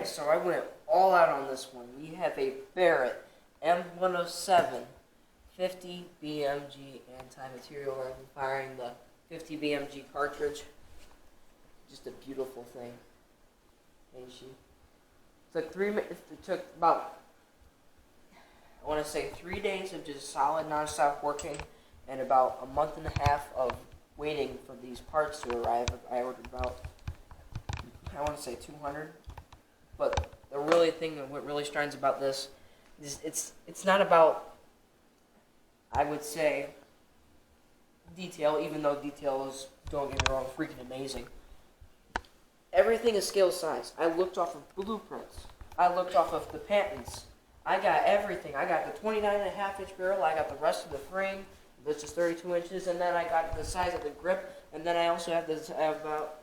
so I went all out on this one. We have a Barret M107 50 BMG anti-material rifle firing the 50 BMG cartridge. Just a beautiful thing, ain't she? It took about, I want to say 3 days of just solid non-stop working and about a month and a half of waiting for these parts to arrive. I ordered about, I want to say 200. But the really thing that what really shines about this is it's not about, I would say, detail, even though detail is, don't get me wrong, freaking amazing. Everything is scale size. I looked off of blueprints. I looked off of the patents. I got everything. I got the 29.5-inch barrel. I got the rest of the frame, which is 32 inches, and then I got the size of the grip, and then I also have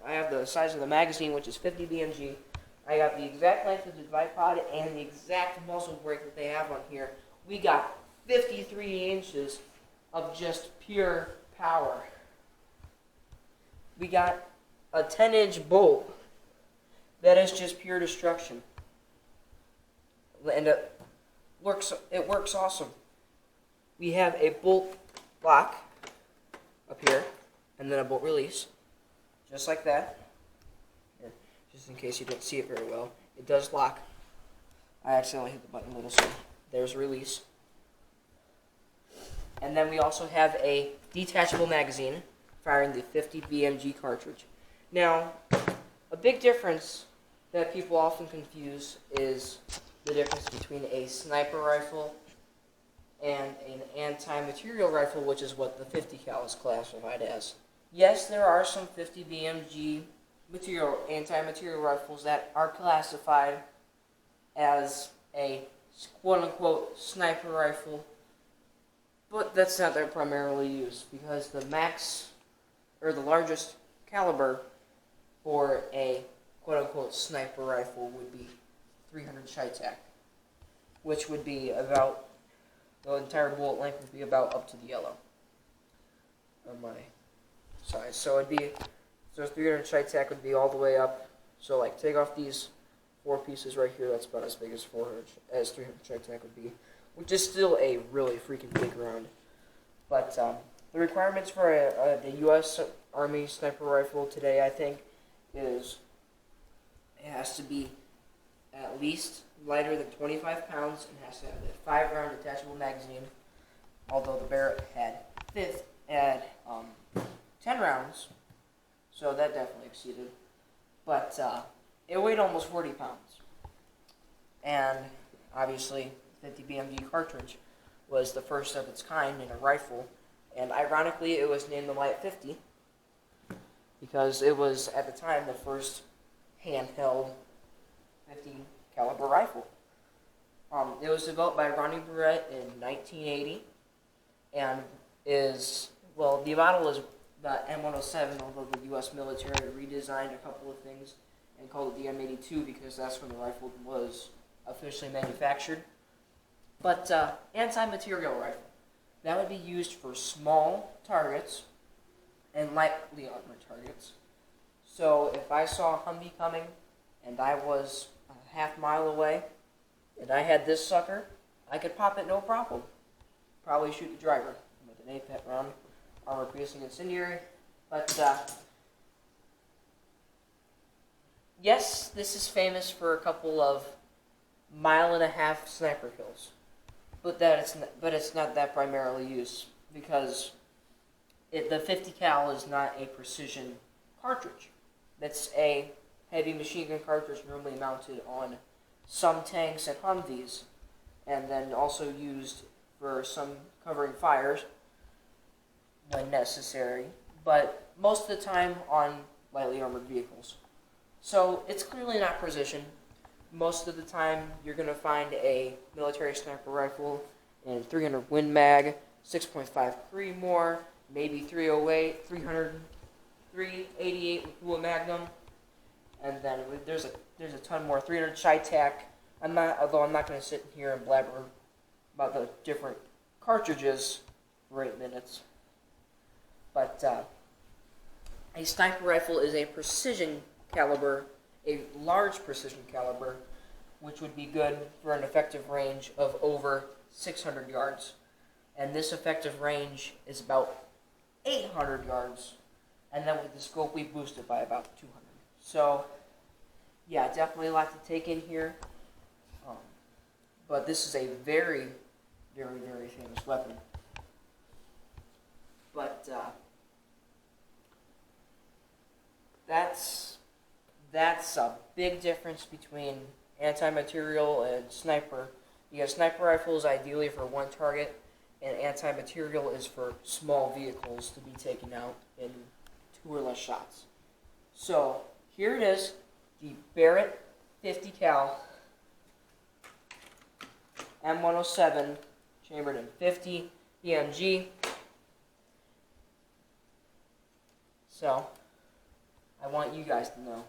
I have the size of the magazine, which is 50 BMG. I got the exact length of the bipod and the exact muzzle brake that they have on here. We got 53 inches of just pure power. We got a 10-inch bolt that is just pure destruction. And it works awesome. We have a bolt lock up here, and then a bolt release, just like that. Here, just in case you don't see it very well, it does lock. I accidentally hit the button a little, so there's release. And then we also have a detachable magazine firing the 50 BMG cartridge. Now, a big difference that people often confuse is the difference between a sniper rifle and an anti-material rifle, which is what the 50 cal is classified as. Yes, there are some 50 BMG anti-material rifles that are classified as a quote-unquote sniper rifle, but that's not their primarily used, because the max, or the largest caliber for a quote-unquote sniper rifle would be 300 Chi-Tac, which would be about, the entire bullet length would be about up to the yellow on my size. So it'd be, so 300 Chi-Tac would be all the way up. So like take off these 4 pieces right here, that's about as big as 300 Chi-Tac would be, which is still a really freaking big round. But the requirements for the U.S. Army sniper rifle today, I think, is it has to be at least lighter than 25 pounds and has to have a 5-round detachable magazine. Although the Barrett had 10 rounds, so that definitely exceeded. But it weighed almost 40 pounds, and obviously 50 BMG cartridge was the first of its kind in a rifle, and ironically it was named the Light 50 because it was at the time the first handheld 50 caliber rifle. It was developed by Barrett in 1980 and is, well, the model is the M107, although the U.S. military redesigned a couple of things and called it the M82 because that's when the rifle was officially manufactured. But anti-material rifle, that would be used for small targets and lightly armored targets. So if I saw a Humvee coming and I was a half mile away and I had this sucker, I could pop it no problem. Probably shoot the driver with an APET round, armor-piercing incendiary. But yes, this is famous for a couple of 1.5-mile sniper kills, but it's not that primarily used because the 50 cal is not a precision cartridge. That's a heavy machine gun cartridge normally mounted on some tanks and Humvees, and then also used for some covering fires when necessary, but most of the time on lightly armored vehicles. So it's clearly not precision. Most of the time you're going to find a military sniper rifle in 300 Win Mag, 6.5 Creedmoor, maybe 308, 388 with Dual Magnum, and then there's a ton more. 300 Chi-Tac. Although I'm not going to sit here and blabber about the different cartridges for 8 minutes. But a sniper rifle is a precision caliber, a large precision caliber, which would be good for an effective range of over 600 yards. And this effective range is about 800 yards. And then with the scope, we boost it by about 200. So, yeah, definitely a lot to take in here. But this is a very, very, very famous weapon. But that's a big difference between anti-material and sniper. Because sniper rifle is ideally for one target, and anti-material is for small vehicles to be taken out in 2 or less shots. So here it is, the Barrett 50 cal M107 chambered in 50 BMG. So I want you guys to know,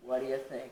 what do you think?